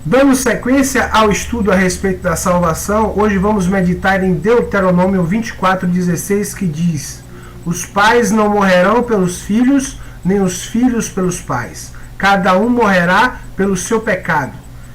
Dando sequência ao estudo a respeito da salvação, hoje vamos meditar em Deuteronômio 24:16, que diz: os pais não morrerão pelos filhos, nem os filhos pelos pais. Cada um morrerá pelo seu pecado.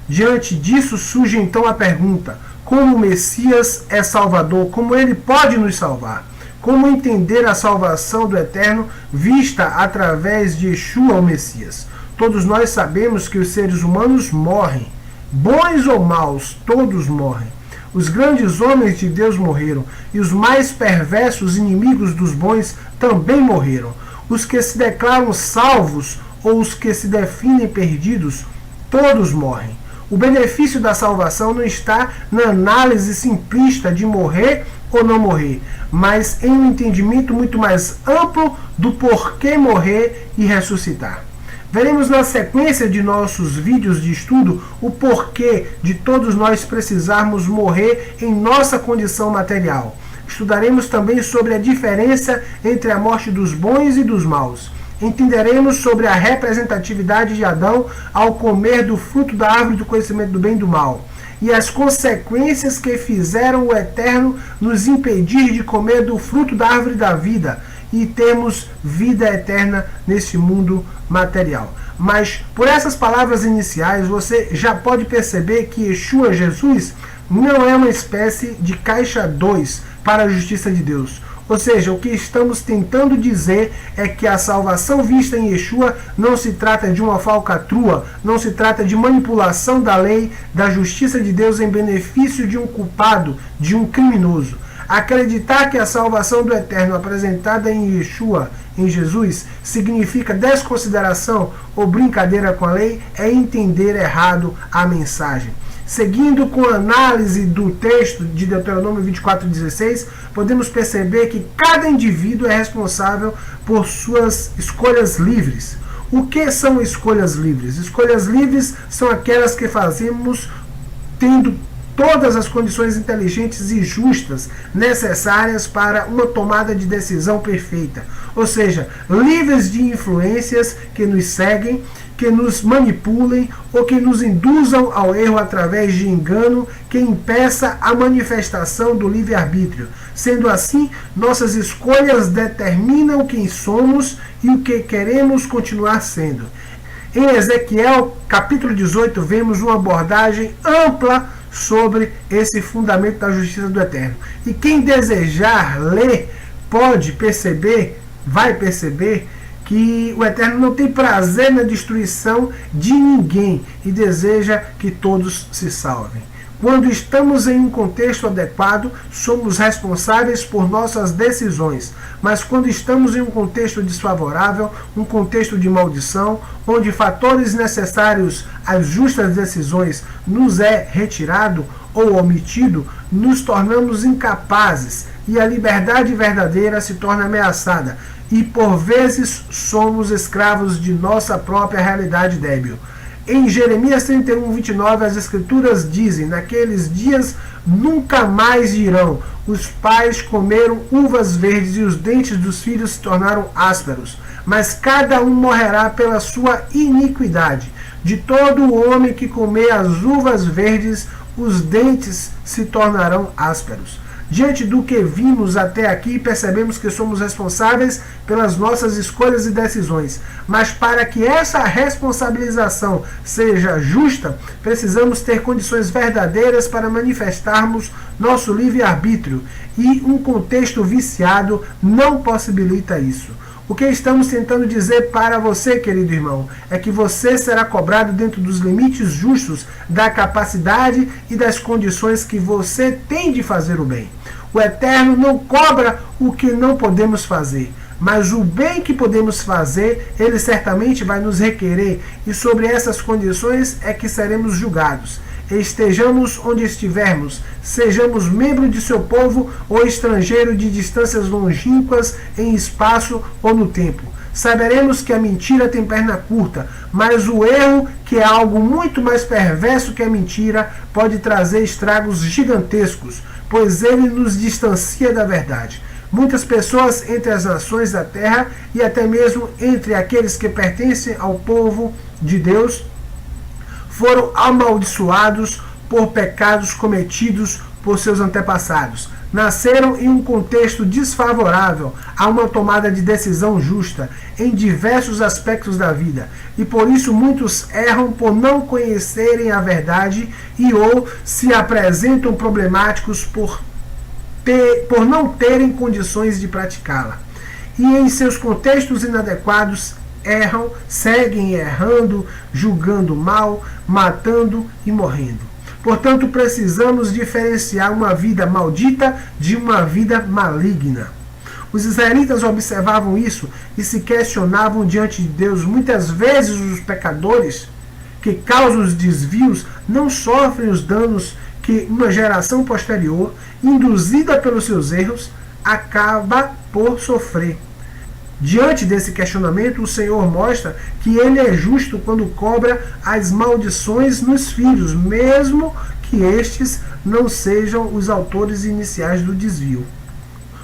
Diante disso surge então a pergunta: como o Messias é Salvador? Como ele pode nos salvar? Como entender a salvação do Eterno vista através de Yeshua, o Messias? Todos nós sabemos que os seres humanos morrem. Bons ou maus, todos morrem. Os grandes homens de Deus morreram, e os mais perversos inimigos dos bons também morreram. Os que se declaram salvos ou os que se definem perdidos, todos morrem. O benefício da salvação não está na análise simplista de morrer ou não morrer, mas em um entendimento muito mais amplo do porquê morrer e ressuscitar. Veremos na sequência de nossos vídeos de estudo o porquê de todos nós precisarmos morrer em nossa condição material. Estudaremos também sobre a diferença entre a morte dos bons e dos maus. Entenderemos sobre a representatividade de Adão ao comer do fruto da árvore do conhecimento do bem e do mal, e as consequências que fizeram o Eterno nos impedir de comer do fruto da árvore da vida e termos vida eterna nesse mundo material. Mas por essas palavras iniciais você já pode perceber que Yeshua, Jesus, não é uma espécie de caixa 2 para a justiça de Deus. Ou seja, o que estamos tentando dizer é que a salvação vista em Yeshua não se trata de uma falcatrua, não se trata de manipulação da lei, da justiça de Deus em benefício de um culpado, de um criminoso. Acreditar que a salvação do Eterno apresentada em Yeshua, em Jesus, significa desconsideração ou brincadeira com a lei é entender errado a mensagem. Seguindo com a análise do texto de Deuteronômio 24:16, podemos perceber que cada indivíduo é responsável por suas escolhas livres. O que são escolhas livres? Escolhas livres são aquelas que fazemos tendo todas as condições inteligentes e justas necessárias para uma tomada de decisão perfeita. Ou seja, livres de influências que nos seguem, que nos manipulem ou que nos induzam ao erro através de engano que impeça a manifestação do livre-arbítrio. Sendo assim, nossas escolhas determinam quem somos e o que queremos continuar sendo. Em Ezequiel, capítulo 18, vemos uma abordagem ampla sobre esse fundamento da justiça do Eterno. E quem desejar ler pode perceber, vai perceber, que o Eterno não tem prazer na destruição de ninguém e deseja que todos se salvem. Quando estamos em um contexto adequado, somos responsáveis por nossas decisões. Mas quando estamos em um contexto desfavorável, um contexto de maldição, onde fatores necessários às justas decisões nos é retirado ou omitido, nos tornamos incapazes e a liberdade verdadeira se torna ameaçada. E por vezes somos escravos de nossa própria realidade débil. Em Jeremias 31:29, as Escrituras dizem: naqueles dias nunca mais dirão, os pais comeram uvas verdes e os dentes dos filhos se tornaram ásperos, mas cada um morrerá pela sua iniquidade. De todo o homem que comer as uvas verdes, os dentes se tornarão ásperos. Diante do que vimos até aqui, percebemos que somos responsáveis pelas nossas escolhas e decisões. Mas para que essa responsabilização seja justa, precisamos ter condições verdadeiras para manifestarmos nosso livre-arbítrio. E um contexto viciado não possibilita isso. O que estamos tentando dizer para você, querido irmão, é que você será cobrado dentro dos limites justos da capacidade e das condições que você tem de fazer o bem. O Eterno não cobra o que não podemos fazer, mas o bem que podemos fazer, Ele certamente vai nos requerer, e sobre essas condições é que seremos julgados. Estejamos onde estivermos, sejamos membro de seu povo ou estrangeiro de distâncias longínquas em espaço ou no tempo. Saberemos que a mentira tem perna curta, mas o erro, que é algo muito mais perverso que a mentira, pode trazer estragos gigantescos, pois ele nos distancia da verdade. Muitas pessoas entre as nações da terra e até mesmo entre aqueles que pertencem ao povo de Deus foram amaldiçoados por pecados cometidos por seus antepassados. Nasceram em um contexto desfavorável a uma tomada de decisão justa em diversos aspectos da vida, e por isso muitos erram por não conhecerem a verdade e ou se apresentam problemáticos por não terem condições de praticá-la. E em seus contextos inadequados erram, seguem errando, julgando mal, matando e morrendo. Portanto, precisamos diferenciar uma vida maldita de uma vida maligna. Os israelitas observavam isso e se questionavam diante de Deus. Muitas vezes os pecadores que causam os desvios não sofrem os danos que uma geração posterior, induzida pelos seus erros, acaba por sofrer. Diante desse questionamento, o Senhor mostra que Ele é justo quando cobra as maldições nos filhos, mesmo que estes não sejam os autores iniciais do desvio.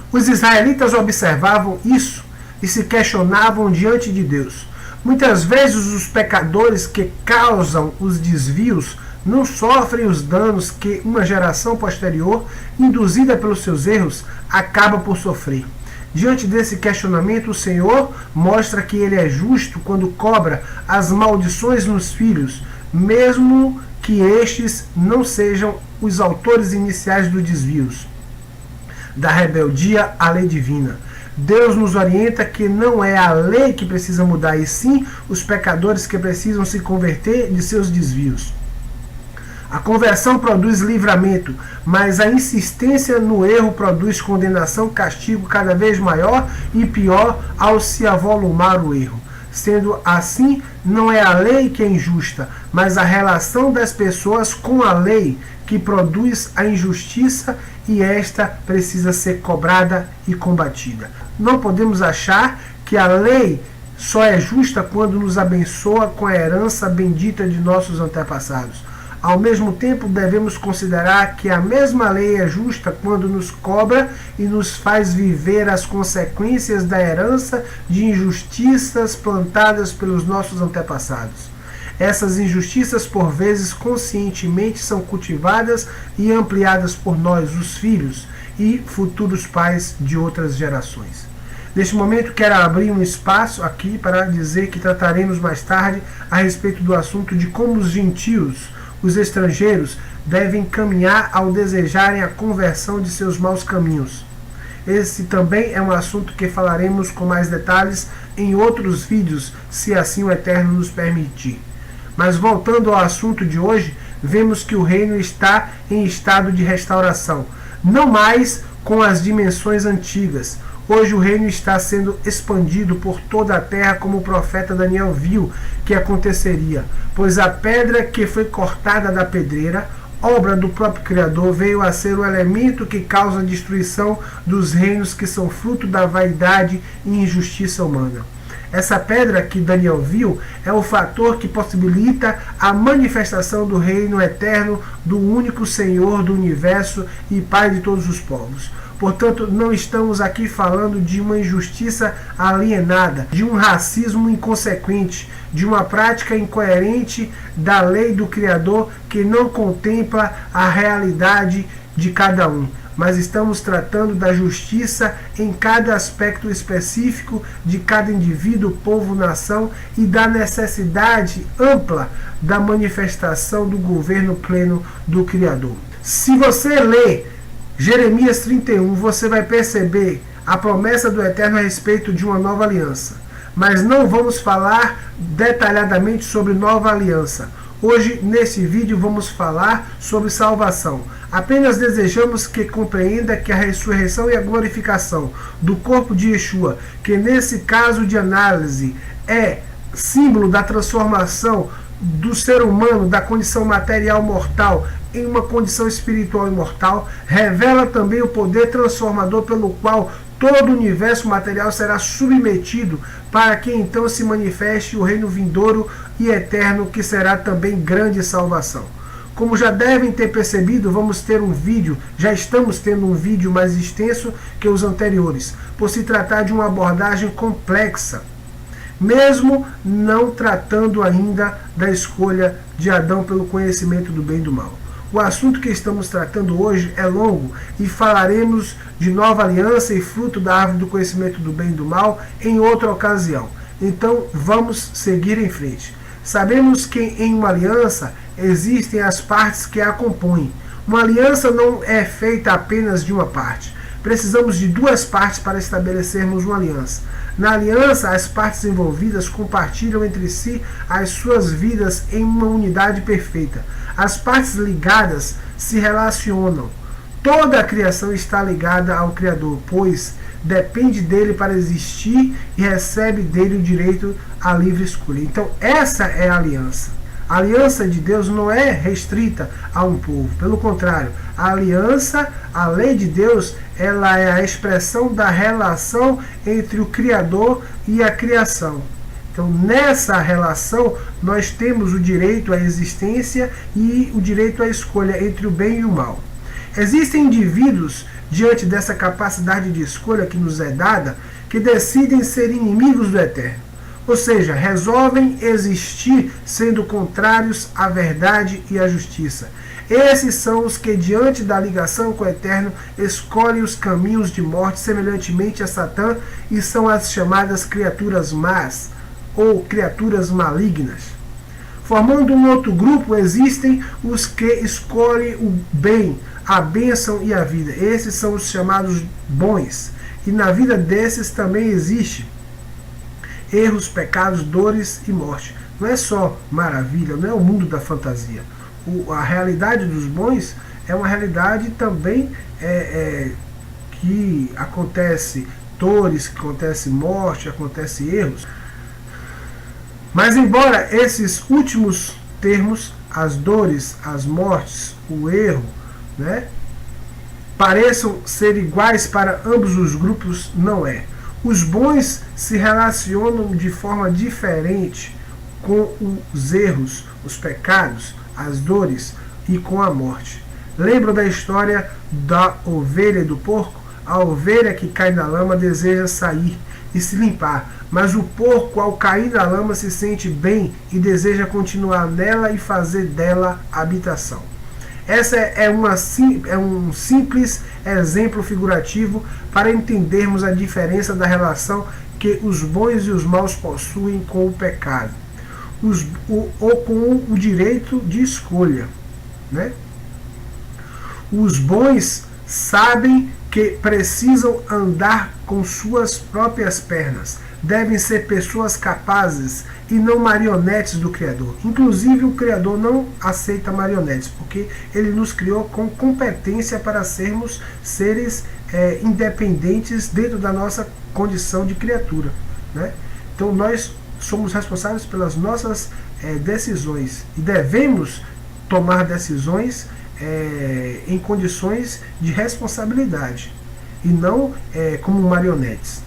Os israelitas observavam isso e se questionavam diante de Deus. Muitas vezes os pecadores que causam os desvios não sofrem os danos que uma geração posterior, induzida pelos seus erros, acaba por sofrer. Diante desse questionamento, o Senhor mostra que Ele é justo quando cobra as maldições nos filhos, mesmo que estes não sejam os autores iniciais dos desvios, da rebeldia à lei divina. Deus nos orienta que não é a lei que precisa mudar, e sim os pecadores que precisam se converter de seus desvios. A conversão produz livramento, mas a insistência no erro produz condenação, castigo cada vez maior e pior ao se avolumar o erro. Sendo assim, não é a lei que é injusta, mas a relação das pessoas com a lei que produz a injustiça, e esta precisa ser cobrada e combatida. Não podemos achar que a lei só é justa quando nos abençoa com a herança bendita de nossos antepassados. Ao mesmo tempo, devemos considerar que a mesma lei é justa quando nos cobra e nos faz viver as consequências da herança de injustiças plantadas pelos nossos antepassados. Essas injustiças, por vezes, conscientemente são cultivadas e ampliadas por nós, os filhos e futuros pais de outras gerações. Neste momento, quero abrir um espaço aqui para dizer que trataremos mais tarde a respeito do assunto de como os gentios, os estrangeiros, devem caminhar ao desejarem a conversão de seus maus caminhos. Esse também é um assunto que falaremos com mais detalhes em outros vídeos, se assim o Eterno nos permitir. Mas voltando ao assunto de hoje, vemos que o reino está em estado de restauração, não mais com as dimensões antigas. Hoje o reino está sendo expandido por toda a terra, como o profeta Daniel viu que aconteceria, pois a pedra que foi cortada da pedreira, obra do próprio Criador, veio a ser o elemento que causa a destruição dos reinos que são fruto da vaidade e injustiça humana. Essa pedra que Daniel viu é o fator que possibilita a manifestação do reino eterno do único Senhor do universo e Pai de todos os povos. Portanto, não estamos aqui falando de uma injustiça alienada, de um racismo inconsequente, de uma prática incoerente da lei do Criador que não contempla a realidade de cada um. Mas estamos tratando da justiça em cada aspecto específico de cada indivíduo, povo, nação, e da necessidade ampla da manifestação do governo pleno do Criador. Se você ler Jeremias 31, você vai perceber a promessa do Eterno a respeito de uma nova aliança. Mas não vamos falar detalhadamente sobre nova aliança. Hoje, nesse vídeo, vamos falar sobre salvação. Apenas desejamos que compreenda que a ressurreição e a glorificação do corpo de Yeshua, que nesse caso de análise é símbolo da transformação do ser humano da condição material mortal em uma condição espiritual imortal, revela também o poder transformador pelo qual todo o universo material será submetido, para que então se manifeste o reino vindouro e eterno, que será também grande salvação. Como já devem ter percebido, vamos ter um vídeo, já estamos tendo um vídeo mais extenso que os anteriores, por se tratar de uma abordagem complexa. mesmo não tratando ainda da escolha de Adão pelo conhecimento do bem e do mal. O assunto que estamos tratando hoje é longo e falaremos de nova aliança e fruto da árvore do conhecimento do bem e do mal em outra ocasião. Então vamos seguir em frente. Sabemos que em uma aliança existem as partes que a compõem. Uma aliança não é feita apenas de uma parte. Precisamos de duas partes para estabelecermos uma aliança. Na aliança, as partes envolvidas compartilham entre si as suas vidas em uma unidade perfeita. As partes ligadas se relacionam. Toda a criação está ligada ao Criador, pois depende dele para existir e recebe dele o direito à livre escolha. Então, essa é a aliança. A aliança de Deus não é restrita a um povo. Pelo contrário, a aliança, a lei de Deus, ela é a expressão da relação entre o Criador e a criação. Então, nessa relação, nós temos o direito à existência e o direito à escolha entre o bem e o mal. Existem indivíduos, diante dessa capacidade de escolha que nos é dada, que decidem ser inimigos do Eterno. Ou seja, resolvem existir sendo contrários à verdade e à justiça. Esses são os que, diante da ligação com o Eterno, escolhem os caminhos de morte semelhantemente a Satã e são as chamadas criaturas más ou criaturas malignas. Formando um outro grupo, existem os que escolhem o bem, a bênção e a vida. Esses são os chamados bons. E na vida desses também existe erros, pecados, dores e morte. Não é só maravilha, não é o mundo da fantasia. A realidade dos bons é uma realidade também que acontece dores, que acontece morte, acontece erros. Mas embora esses últimos termos, as dores, as mortes, o erro, pareçam ser iguais para ambos os grupos, não é. Os bons se relacionam de forma diferente com os erros, os pecados, as dores e com a morte. Lembram da história da ovelha e do porco? A ovelha que cai na lama deseja sair e se limpar, mas o porco, ao cair na lama, se sente bem e deseja continuar nela e fazer dela habitação. Essa é um simples exemplo figurativo para entendermos a diferença da relação que os bons e os maus possuem com o pecado, ou com o direito de escolha. Os bons sabem que precisam andar com suas próprias pernas. Devem ser pessoas capazes e não marionetes do Criador. Inclusive, o Criador não aceita marionetes, porque ele nos criou com competência para sermos seres independentes dentro da nossa condição de criatura. Então, nós somos responsáveis pelas nossas decisões e devemos tomar decisões em condições de responsabilidade e não como marionetes.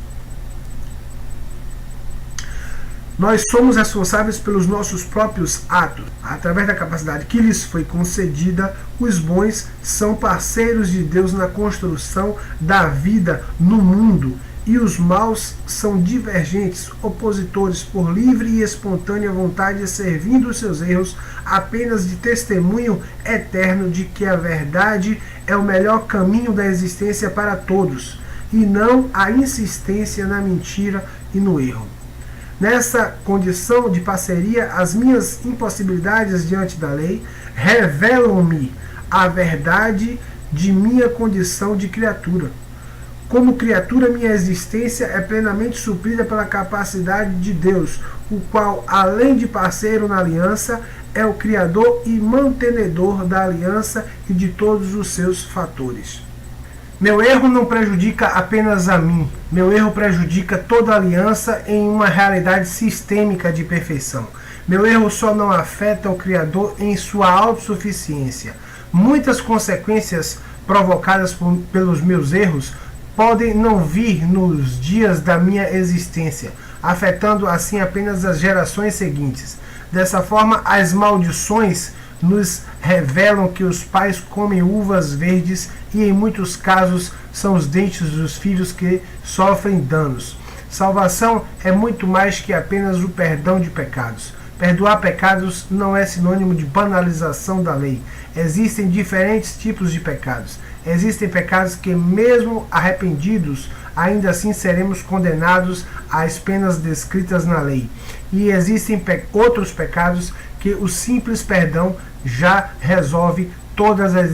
Nós somos responsáveis pelos nossos próprios atos. Através da capacidade que lhes foi concedida, os bons são parceiros de Deus na construção da vida no mundo, e os maus são divergentes, opositores por livre e espontânea vontade, servindo os seus erros apenas de testemunho eterno de que a verdade é o melhor caminho da existência para todos, e não a insistência na mentira e no erro. Nessa condição de parceria, as minhas impossibilidades diante da lei revelam-me a verdade de minha condição de criatura. Como criatura, minha existência é plenamente suprida pela capacidade de Deus, o qual, além de parceiro na aliança, é o criador e mantenedor da aliança e de todos os seus fatores. Meu erro não prejudica apenas a mim. Meu erro prejudica toda a aliança em uma realidade sistêmica de perfeição. Meu erro só não afeta o Criador em sua autossuficiência. Muitas consequências provocadas pelos meus erros podem não vir nos dias da minha existência, afetando assim apenas as gerações seguintes. Dessa forma, as maldições nos revelam que os pais comem uvas verdes e em muitos casos são os dentes dos filhos que sofrem danos. Salvação é muito mais que apenas o perdão de pecados. Perdoar pecados não é sinônimo de banalização da lei. Existem diferentes tipos de pecados. Existem pecados que, mesmo arrependidos, ainda assim seremos condenados às penas descritas na lei. E existem outros pecados que o simples perdão já resolve todas as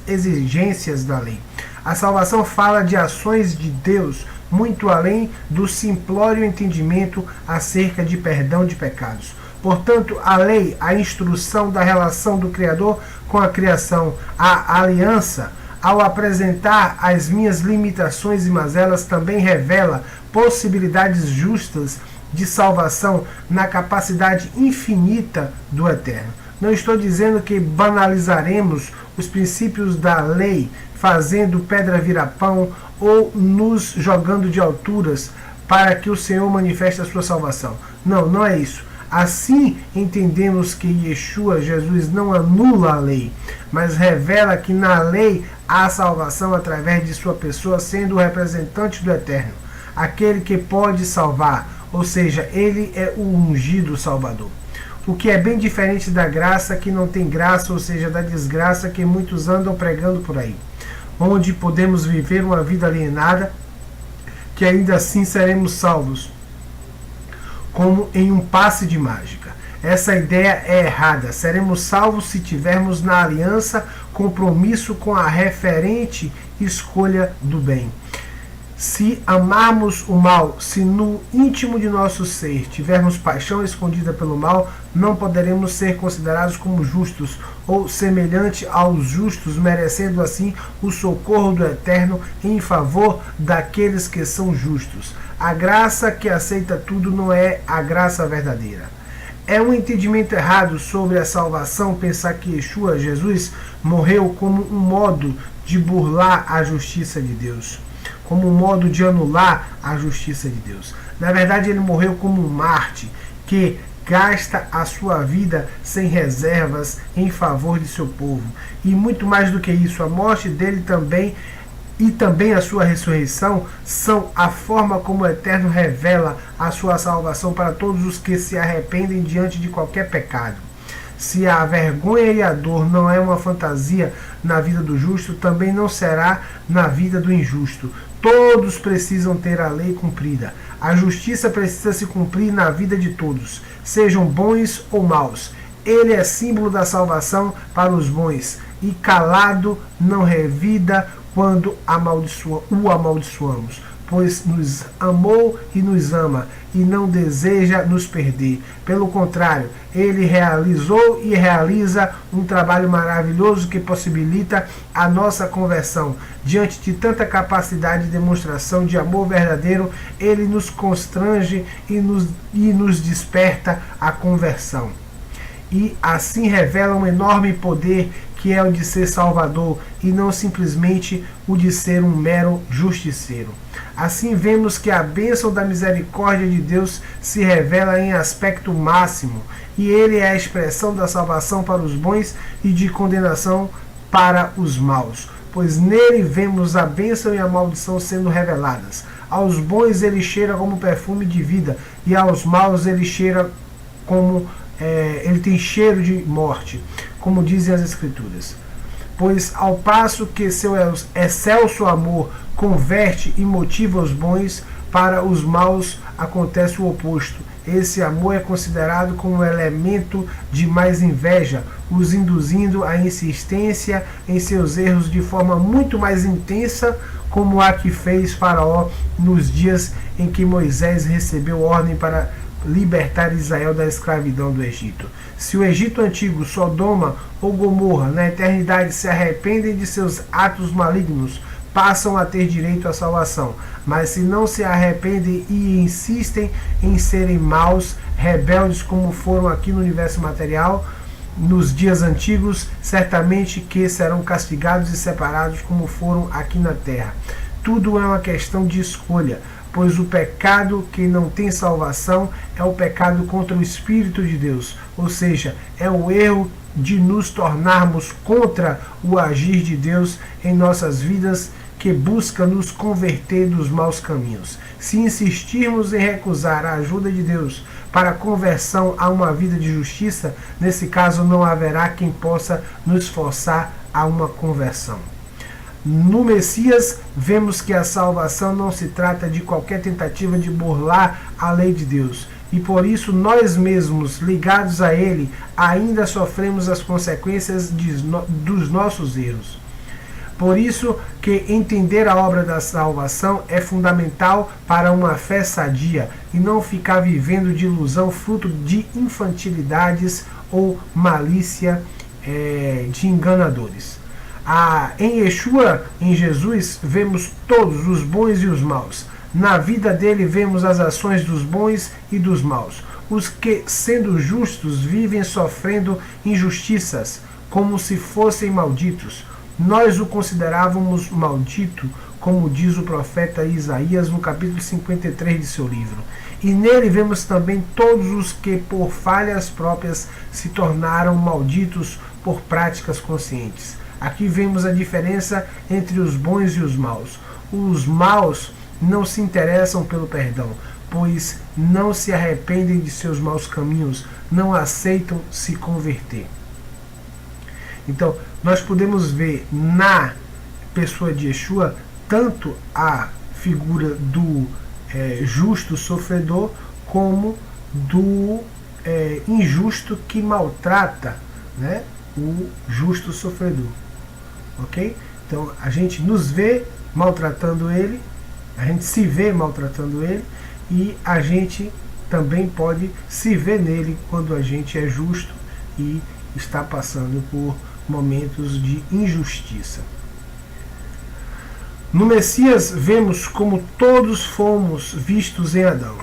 exigências da lei. A salvação fala de ações de Deus muito além do simplório entendimento acerca de perdão de pecados. Portanto, a lei, a instrução da relação do Criador com a criação, a aliança, ao apresentar as minhas limitações e mazelas, também revela possibilidades justas de salvação na capacidade infinita do Eterno. Não estou dizendo que banalizaremos os princípios da lei, fazendo pedra virar pão ou nos jogando de alturas para que o Senhor manifeste a sua salvação. Não, não é isso. Assim entendemos que Yeshua, Jesus, não anula a lei, mas revela que na lei há salvação através de sua pessoa, sendo o representante do Eterno, aquele que pode salvar, ou seja, ele é o ungido Salvador. O que é bem diferente da graça que não tem graça, ou seja, da desgraça que muitos andam pregando por aí, onde podemos viver uma vida alienada, que ainda assim seremos salvos, como em um passe de mágica. Essa ideia é errada. Seremos salvos se tivermos na aliança compromisso com a referente escolha do bem. Se amarmos o mal, se no íntimo de nosso ser tivermos paixão escondida pelo mal, não poderemos ser considerados como justos ou semelhante aos justos, merecendo assim o socorro do Eterno em favor daqueles que são justos. A graça que aceita tudo não é a graça verdadeira. É um entendimento errado sobre a salvação pensar que Yeshua, Jesus, morreu como um modo de burlar a justiça de Deus, como um modo de anular a justiça de Deus. Na verdade, ele morreu como um Marte que gasta a sua vida sem reservas em favor de seu povo. E muito mais do que isso, a morte dele também e também a sua ressurreição são a forma como o Eterno revela a sua salvação para todos os que se arrependem diante de qualquer pecado. Se a vergonha e a dor não é uma fantasia na vida do justo, também não será na vida do injusto. Todos precisam ter a lei cumprida. A justiça precisa se cumprir na vida de todos, sejam bons ou maus. Ele é símbolo da salvação para os bons, e calado não revida quando o amaldiçoamos, pois nos amou e nos ama, e não deseja nos perder. Pelo contrário, ele realizou e realiza um trabalho maravilhoso que possibilita a nossa conversão. Diante de tanta capacidade de demonstração de amor verdadeiro, ele nos constrange e nos desperta a conversão. E assim revela um enorme poder que é o de ser salvador e não simplesmente o de ser um mero justiceiro. Assim vemos que a bênção da misericórdia de Deus se revela em aspecto máximo, e ele é a expressão da salvação para os bons e de condenação para os maus, pois nele vemos a bênção e a maldição sendo reveladas. Aos bons ele cheira como perfume de vida, e aos maus ele cheira como ele tem cheiro de morte, como dizem as Escrituras. Pois ao passo que seu excelso amor converte e motiva os bons, para os maus acontece o oposto. Esse amor é considerado como um elemento de mais inveja, os induzindo à insistência em seus erros de forma muito mais intensa, como a que fez Faraó nos dias em que Moisés recebeu ordem para libertar Israel da escravidão do Egito. Se o Egito antigo, Sodoma ou Gomorra, na eternidade se arrependem de seus atos malignos, passam a ter direito à salvação. Mas se não se arrependem e insistem em serem maus, rebeldes como foram aqui no universo material, nos dias antigos, certamente que serão castigados e separados como foram aqui na terra. Tudo é uma questão de escolha, pois o pecado que não tem salvação é o pecado contra o Espírito de Deus, ou seja, é o erro de nos tornarmos contra o agir de Deus em nossas vidas, que busca nos converter dos maus caminhos. Se insistirmos em recusar a ajuda de Deus para a conversão a uma vida de justiça, nesse caso não haverá quem possa nos forçar a uma conversão. No Messias, vemos que a salvação não se trata de qualquer tentativa de burlar a lei de Deus. E por isso nós mesmos, ligados a Ele, ainda sofremos as consequências dos nossos erros. Por isso que entender a obra da salvação é fundamental para uma fé sadia e não ficar vivendo de ilusão fruto de infantilidades ou malícia de enganadores. Em Yeshua, em Jesus, vemos todos os bons e os maus. Na vida dele vemos as ações dos bons e dos maus. Os que, sendo justos, vivem sofrendo injustiças, como se fossem malditos. Nós o considerávamos maldito, como diz o profeta Isaías no capítulo 53 de seu livro. E nele vemos também todos os que, por falhas próprias, se tornaram malditos por práticas conscientes. Aqui vemos a diferença entre os bons e os maus. Os maus não se interessam pelo perdão, pois não se arrependem de seus maus caminhos, não aceitam se converter. Então, nós podemos ver na pessoa de Yeshua tanto a figura do justo sofredor como do injusto que maltrata, né, o justo sofredor. Ok? Então a gente nos vê maltratando ele, a gente se vê maltratando ele e a gente também pode se ver nele quando a gente é justo e está passando por momentos de injustiça. No Messias vemos como todos fomos vistos em Adão.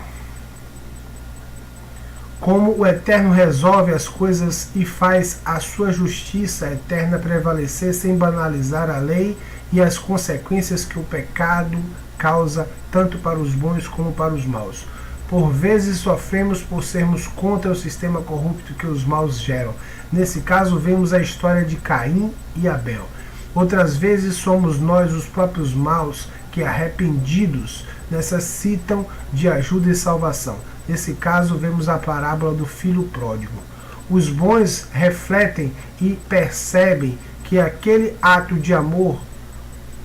Como o Eterno resolve as coisas e faz a sua justiça eterna prevalecer sem banalizar a lei e as consequências que o pecado causa tanto para os bons como para os maus. Por vezes sofremos por sermos contra o sistema corrupto que os maus geram. Nesse caso, vemos a história de Caim e Abel. Outras vezes somos nós os próprios maus que, arrependidos, necessitam de ajuda e salvação. Nesse caso, vemos a parábola do filho pródigo. Os bons refletem e percebem que aquele ato de amor,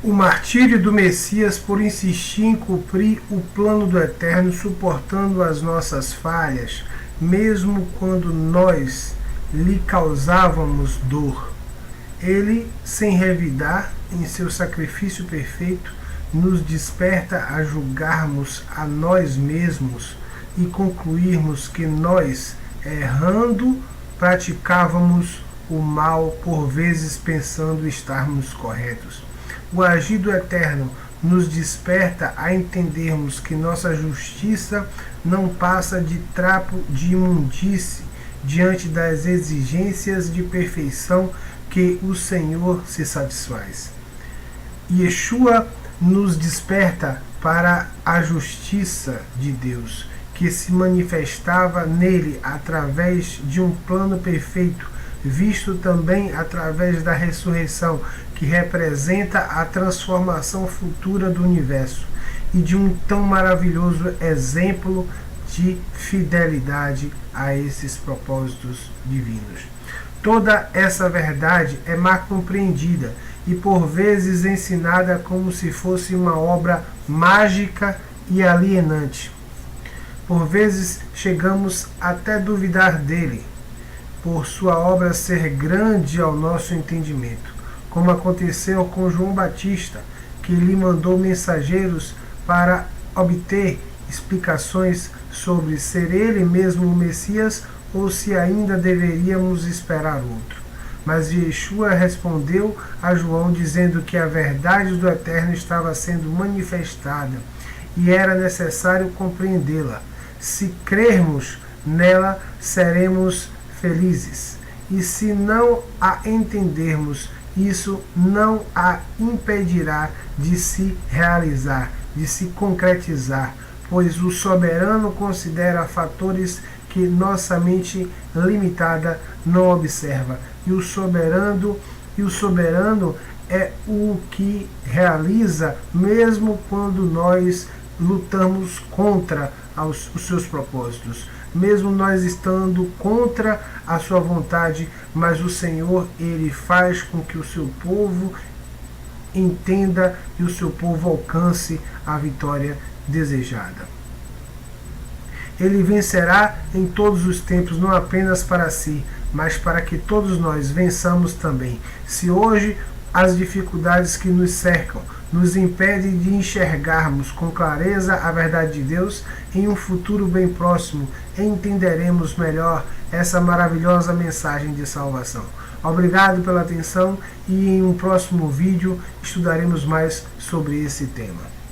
o martírio do Messias por insistir em cumprir o plano do Eterno, suportando as nossas falhas, mesmo quando nós lhe causávamos dor. Ele, sem revidar em seu sacrifício perfeito, nos desperta a julgarmos a nós mesmos e concluirmos que nós, errando, praticávamos o mal, por vezes pensando estarmos corretos. O agir do Eterno nos desperta a entendermos que nossa justiça não passa de trapo de imundície diante das exigências de perfeição que o Senhor se satisfaz. Yeshua nos desperta para a justiça de Deus, que se manifestava nele através de um plano perfeito, visto também através da ressurreição, que representa a transformação futura do universo, e de um tão maravilhoso exemplo de fidelidade a esses propósitos divinos. Toda essa verdade é mal compreendida e por vezes ensinada como se fosse uma obra mágica e alienante. Por vezes chegamos até duvidar dele, por sua obra ser grande ao nosso entendimento, como aconteceu com João Batista, que lhe mandou mensageiros para obter explicações sobre ser ele mesmo o Messias ou se ainda deveríamos esperar outro. Mas Yeshua respondeu a João dizendo que a verdade do Eterno estava sendo manifestada e era necessário compreendê-la. Se crermos nela, seremos felizes. E se não a entendermos, isso não a impedirá de se realizar, de se concretizar, pois o soberano considera fatores que nossa mente limitada não observa. E o soberano é o que realiza mesmo quando nós lutamos contra os seus propósitos, mesmo nós estando contra a sua vontade, mas o Senhor, ele faz com que o seu povo entenda e o seu povo alcance a vitória desejada. Ele vencerá em todos os tempos, não apenas para si, mas para que todos nós vençamos também. Se hoje as dificuldades que nos cercam nos impedem de enxergarmos com clareza a verdade de Deus, em um futuro bem próximo entenderemos melhor essa maravilhosa mensagem de salvação. Obrigado pela atenção e em um próximo vídeo estudaremos mais sobre esse tema.